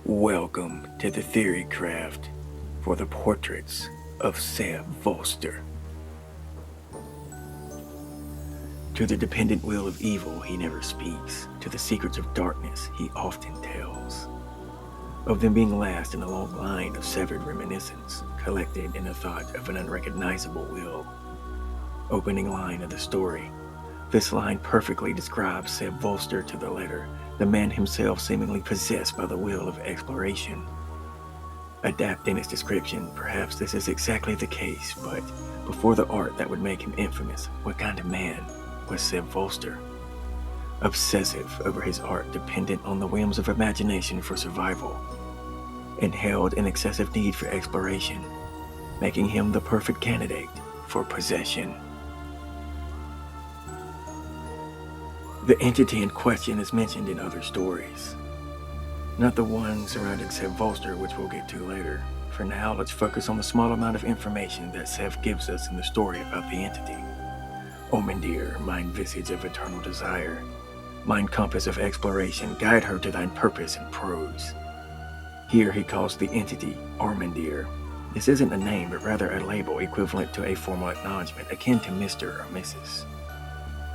Welcome to the Theory Craft for the portraits of Sam Volzter. To the dependent will of evil he never speaks, to the secrets of darkness he often tells. Of them being last in a long line of severed reminiscence, collected in the thought of an unrecognizable will. Opening line of the story. This line perfectly describes Sam Volzter to the letter, the man himself seemingly possessed by the will of exploration. Adapt in its description, perhaps this is exactly the case, but before the art that would make him infamous, what kind of man was Sam Volzter? Obsessive over his art, dependent on the whims of imagination for survival, and held in excessive need for exploration, making him the perfect candidate for possession. The entity in question is mentioned in other stories. Not the one surrounding Sam Volzter, which we'll get to later. For now, let's focus on the small amount of information that Sev gives us in the story about the entity. Omendir, mind visage of eternal desire, mind compass of exploration, guide her to thine purpose in prose. Here he calls the entity Armendir. This isn't a name, but rather a label equivalent to a formal acknowledgement, akin to Mr. or Mrs.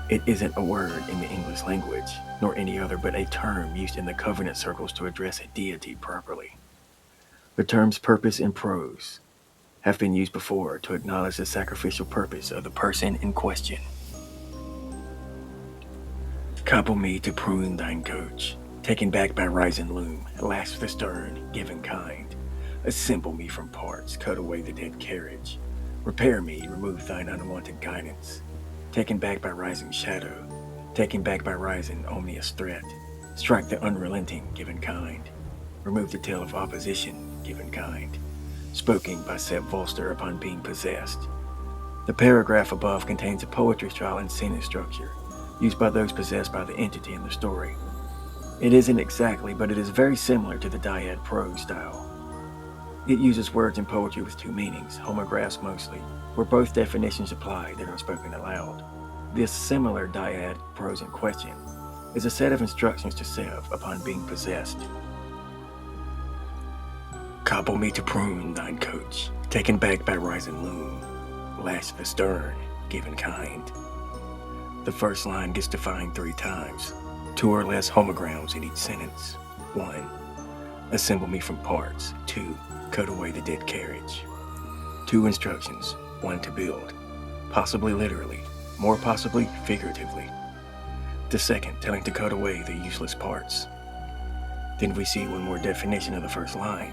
It isn't a word in the English language, nor any other, but a term used in the covenant circles to address a deity properly. The terms purpose and prose have been used before to acknowledge the sacrificial purpose of the person in question. Couple me to prune thine coach, taken back by rising loom, lash the stern, given kind. Assemble me from parts, cut away the dead carriage. Repair me, remove thine unwanted guidance. Taken back by rising shadow, taken back by rising ominous threat. Strike the unrelenting, given kind. Remove the tail of opposition, given kind. Spoken by Sam Volzter upon being possessed. The paragraph above contains a poetry style and sentence structure, used by those possessed by the entity in the story. It isn't exactly, but it is very similar to the dyad prose style. It uses words in poetry with two meanings, homographs mostly, where both definitions apply that are spoken aloud. This similar dyad prose in question is a set of instructions to Sev upon being possessed. Couple me to prune thine coach, taken back by rising loom, lash the stern, given kind. The first line gets defined 3 times, 2 or less homograms in each sentence. 1. Assemble me from parts. 2. Cut away the dead carriage. 2 instructions, 1 to build, possibly literally, more possibly figuratively. The second telling to cut away the useless parts. Then we see one more definition of the first line.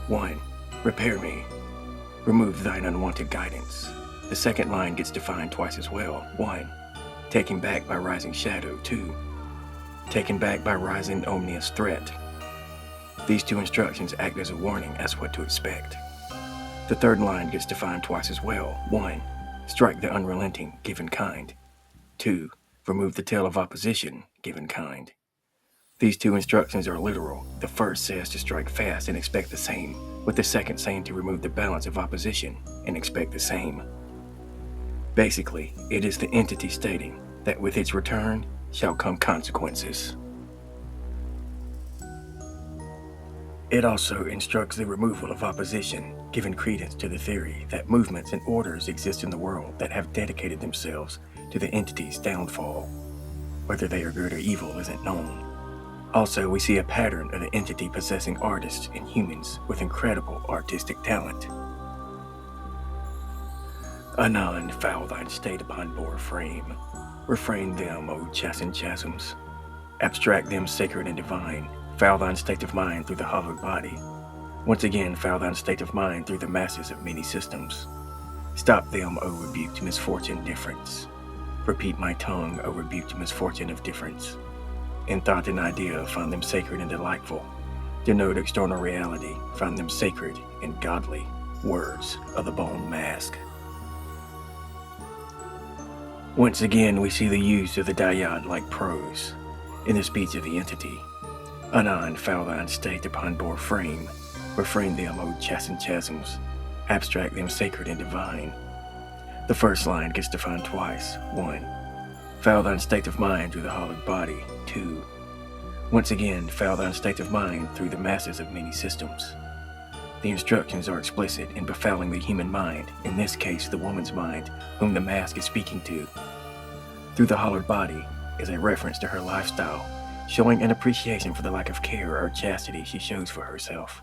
1. Repair me, remove thine unwanted guidance. The second line gets defined twice as well. 1. Taken back by rising shadow. 2. Taken back by rising ominous threat. These 2 instructions act as a warning as what to expect. The third line gets defined twice as well. 1. Strike the unrelenting, given kind. 2. Remove the tail of opposition, given kind. These 2 instructions are literal. The first says to strike fast and expect the same, with the second saying to remove the balance of opposition and expect the same. Basically, it is the entity stating that with its return shall come consequences. It also instructs the removal of opposition, giving credence to the theory that movements and orders exist in the world that have dedicated themselves to the entity's downfall. Whether they are good or evil isn't known. Also, we see a pattern of the entity possessing artists and humans with incredible artistic talent. Anon foul thine state upon bore frame. Refrain them, O chastened chasms. Abstract them sacred and divine. Foul thine state of mind through the hollowed body. Once again, foul thine state of mind through the masses of many systems. Stop them, O rebuked misfortune difference. Repeat my tongue, O rebuked misfortune of difference. In thought and idea, find them sacred and delightful. Denote external reality, find them sacred and godly. Words of the bone mask. Once again, we see the use of the dyad-like prose in the speech of the entity. Anon foul thine state upon bore frame. Refrain them, O chastened chasms. Abstract them sacred and divine. The first line gets defined twice. 1. Foul thine state of mind through the hollowed body. 2. Once again, foul thine state of mind through the masses of many systems. The instructions are explicit in befouling the human mind, in this case the woman's mind, whom the mask is speaking to. Through the hollowed body is a reference to her lifestyle, showing an appreciation for the lack of care or chastity she shows for herself.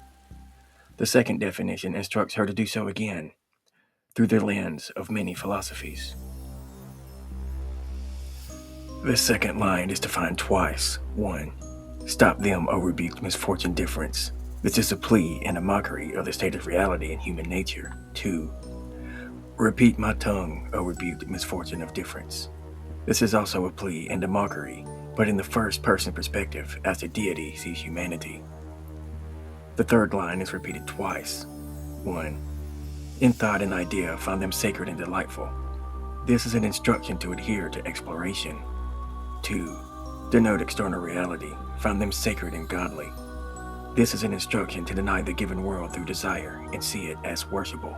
The second definition instructs her to do so again, through the lens of many philosophies. This second line is defined twice. 1. Stop them, O rebuked misfortune difference. This is a plea and a mockery of the state of reality in human nature. 2. Repeat my tongue, O rebuked misfortune of difference. This is also a plea and a mockery, but in the first-person perspective as the deity sees humanity. The third line is repeated twice. 1. In thought and idea, find them sacred and delightful. This is an instruction to adhere to exploration. 2. Denote external reality, find them sacred and godly. This is an instruction to deny the given world through desire and see it as worshipable.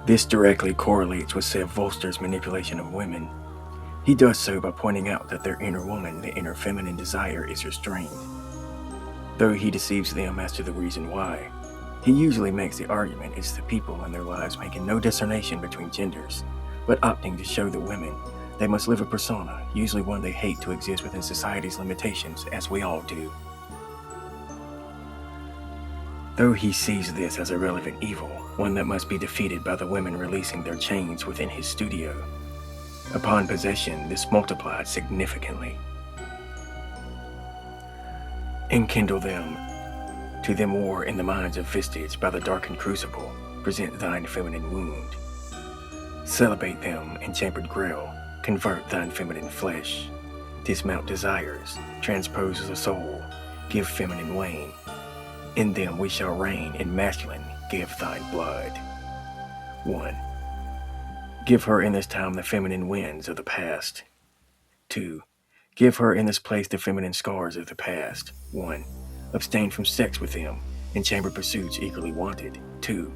This directly correlates with Volzter's manipulation of women. He does so by pointing out that their inner woman, the inner feminine desire, is restrained. Though he deceives them as to the reason why, he usually makes the argument it's the people in their lives making no discernation between genders, but opting to show the women they must live a persona, usually one they hate to exist within society's limitations, as we all do. Though he sees this as a relevant evil, one that must be defeated by the women releasing their chains within his studio. Upon possession, this multiplied significantly. Enkindle them, to them war in the minds of vistage by the darkened crucible, present thine feminine wound. Celibate them in chambered grail, convert thine feminine flesh. Dismount desires, transpose the soul, give feminine wane. In them we shall reign, in masculine, give thine blood. 1. Give her in this time the feminine winds of the past. 2. Give her in this place the feminine scars of the past. 1. Abstain from sex with them, in chambered pursuits eagerly wanted. 2.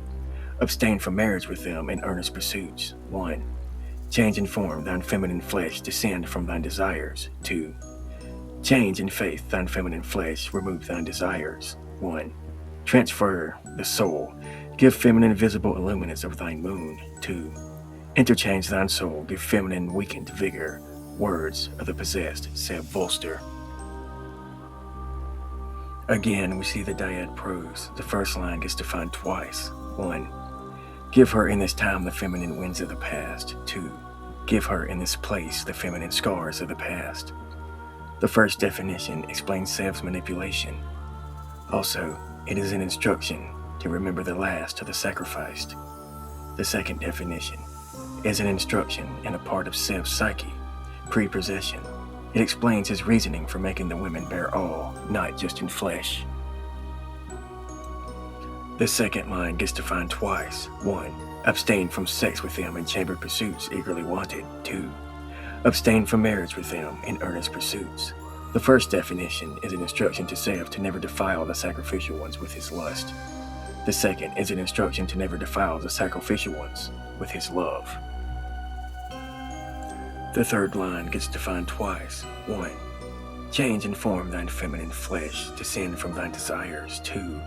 Abstain from marriage with them in earnest pursuits. 1. Change in form thine feminine flesh, descend from thine desires. 2. Change in faith thine feminine flesh, remove thine desires. 1. Transfer the soul, give feminine visible illuminance of thine moon. 2. Interchange thine soul, give feminine weakened vigor. Words of the possessed, said Volzter. Again, we see the dyad prose. The first line gets defined twice. 1. Give her in this time the feminine winds of the past. 2. Give her in this place the feminine scars of the past. The first definition explains Sev's manipulation. Also, it is an instruction to remember the last of the sacrificed. The second definition is an instruction and a part of Sev's psyche, pre-possession. It explains his reasoning for making the women bear all, not just in flesh. The second line gets defined twice. 1. Abstain from sex with them in chambered pursuits eagerly wanted. 2. Abstain from marriage with them in earnest pursuits. The first definition is an instruction to Sev to never defile the sacrificial ones with his lust. The second is an instruction to never defile the sacrificial ones with his love. The third line gets defined twice. 1. Change in form thine feminine flesh, descend from thine desires. 2.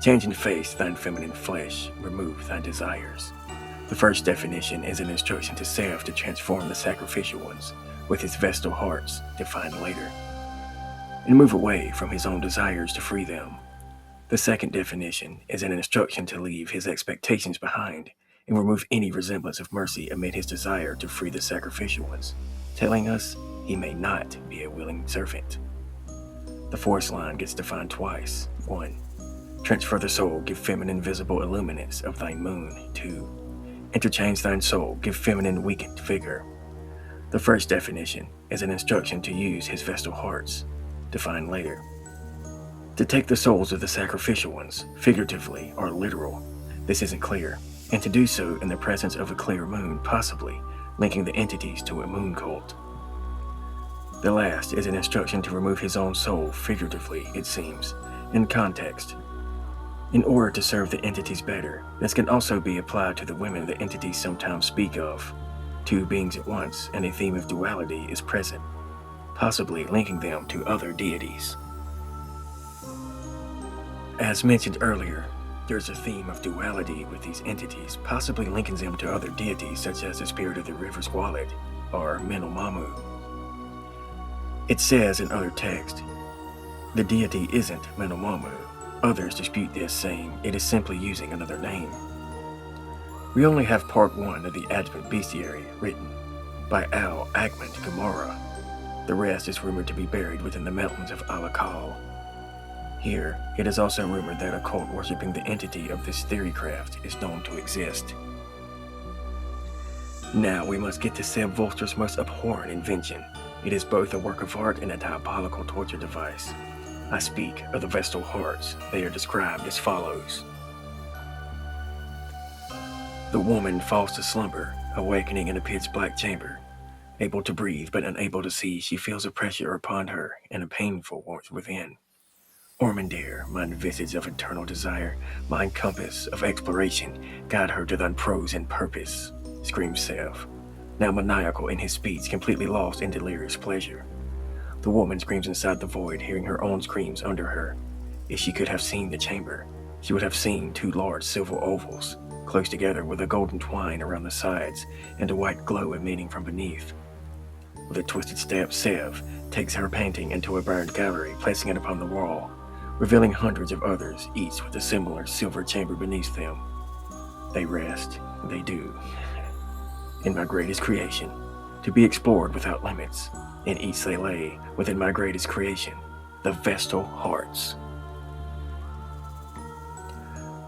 Change in face thine feminine flesh, remove thy desires. The first definition is an instruction to Sev to transform the sacrificial ones with his vestal hearts, defined later, and move away from his own desires to free them. The second definition is an instruction to leave his expectations behind and remove any resemblance of mercy amid his desire to free the sacrificial ones, telling us he may not be a willing servant. The fourth line gets defined twice. 1. Transfer the soul, give feminine visible illuminance of thine moon. 2. Interchange thine soul, give feminine weakened vigor. The first definition is an instruction to use his vestal hearts, defined later, to take the souls of the sacrificial ones, figuratively or literal. This isn't clear, and to do so in the presence of a clear moon, possibly linking the entities to a moon cult. The last is an instruction to remove his own soul, figuratively, it seems, in context, in order to serve the entities better. This can also be applied to the women the entities sometimes speak of. Two beings at once, and a theme of duality is present. possibly linking them to other deities. As mentioned earlier, there's a theme of duality with these entities, possibly linking them to other deities such as the spirit of the river Squalid or Menelmamu. It says in other texts, the deity isn't Menelmamu. Others dispute this, saying it is simply using another name. We only have part 1 of the Advent Bestiary written by Al Akmand Gamara. The rest is rumored to be buried within the mountains of Alakal. Here, it is also rumored that a cult worshipping the entity of this theory craft is known to exist. Now we must get to Seb Volzter's most abhorrent invention. It is both a work of art and a diabolical torture device. I speak of the Vestal Hearts. They are described as follows. The woman falls to slumber, awakening in a pitch-black chamber. Able to breathe but unable to see, she feels a pressure upon her and a painful warmth within. Ormandir, mine visage of eternal desire, mine compass of exploration, guide her to thine prose and purpose, screams Sev, now maniacal in his speech, completely lost in delirious pleasure. The woman screams inside the void, hearing her own screams under her. If she could have seen the chamber, she would have seen 2 large silver ovals, close together with a golden twine around the sides and a white glow emanating from beneath. With a twisted step, Sev takes her painting into a burned gallery, placing it upon the wall, revealing hundreds of others, each with a similar silver chamber beneath them. They rest, they do, in my greatest creation, to be explored without limits. In each they lay, within my greatest creation, the Vestal Hearts.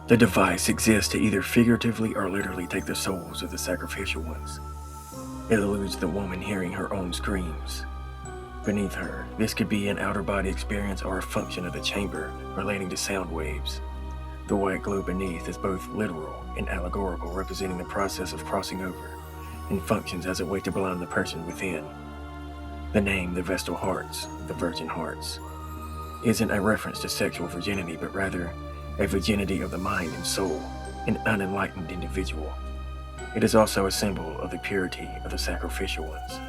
The device exists to either figuratively or literally take the souls of the sacrificial ones. It eludes the woman hearing her own screams. Beneath her, this could be an outer body experience or a function of the chamber relating to sound waves. The white glow beneath is both literal and allegorical, representing the process of crossing over, and functions as a way to blind the person within. The name, the Vestal Hearts, the Virgin Hearts, isn't a reference to sexual virginity, but rather a virginity of the mind and soul, an unenlightened individual. It is also a symbol of the purity of the sacrificial ones.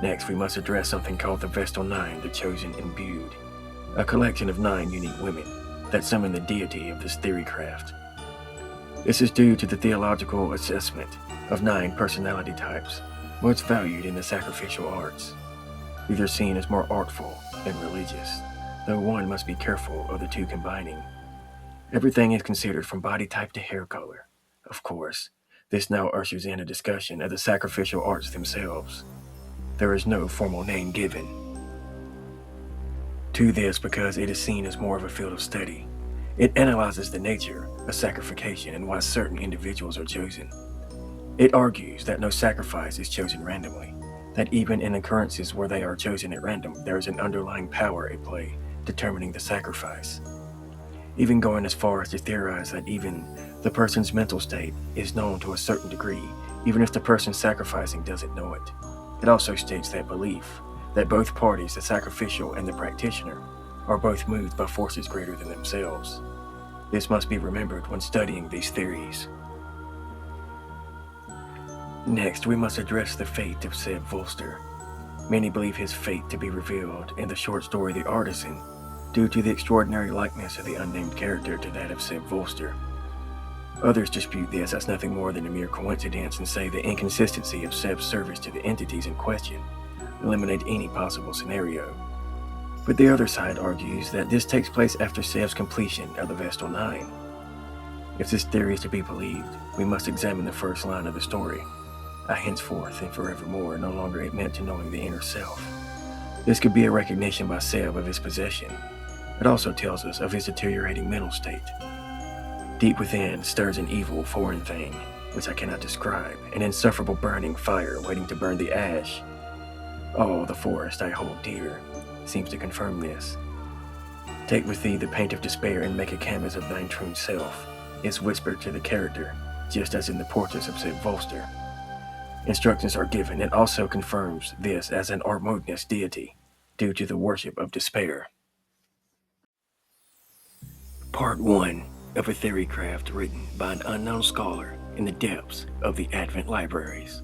Next, we must address something called the Vestal Nine, the Chosen Imbued, a collection of 9 unique women that summon the deity of this theory craft. This is due to the theological assessment of 9 personality types, most valued in the sacrificial arts. These are seen as more artful than religious, though one must be careful of the 2 combining. Everything is considered from body type to hair color. Of course, this now ushers in a discussion of the sacrificial arts themselves. There is no formal name given to this because it is seen as more of a field of study. It analyzes the nature of sacrification and why certain individuals are chosen. It argues that no sacrifice is chosen randomly, that even in occurrences where they are chosen at random, there is an underlying power at play determining the sacrifice. Even going as far as to theorize that even the person's mental state is known to a certain degree, even if the person sacrificing doesn't know it. It also states that belief that both parties, the sacrificial and the practitioner, are both moved by forces greater than themselves. This must be remembered when studying these theories. Next, we must address the fate of Seb Volzter. Many believe his fate to be revealed in the short story The Artisan, due to the extraordinary likeness of the unnamed character to that of Seb Volzter. Others dispute this as nothing more than a mere coincidence and say the inconsistency of Seb's service to the entities in question eliminate any possible scenario. But the other side argues that this takes place after Seb's completion of the Vestal Nine. If this theory is to be believed, we must examine the first line of the story. I henceforth and forevermore no longer admit to knowing the inner self. This could be a recognition by Seb of his possession. It also tells us of his deteriorating mental state. Deep within stirs an evil foreign thing, which I cannot describe, an insufferable burning fire waiting to burn the ash. Oh, the forest I hold dear seems to confirm this. Take with thee the paint of despair and make a canvas of thine true self, is whispered to the character, just as in the portraits of Seb Volzter. Instructions are given and also confirms this as an Armodius deity, due to the worship of despair. Part 1 of a theory craft written by an unknown scholar in the depths of the Advent libraries.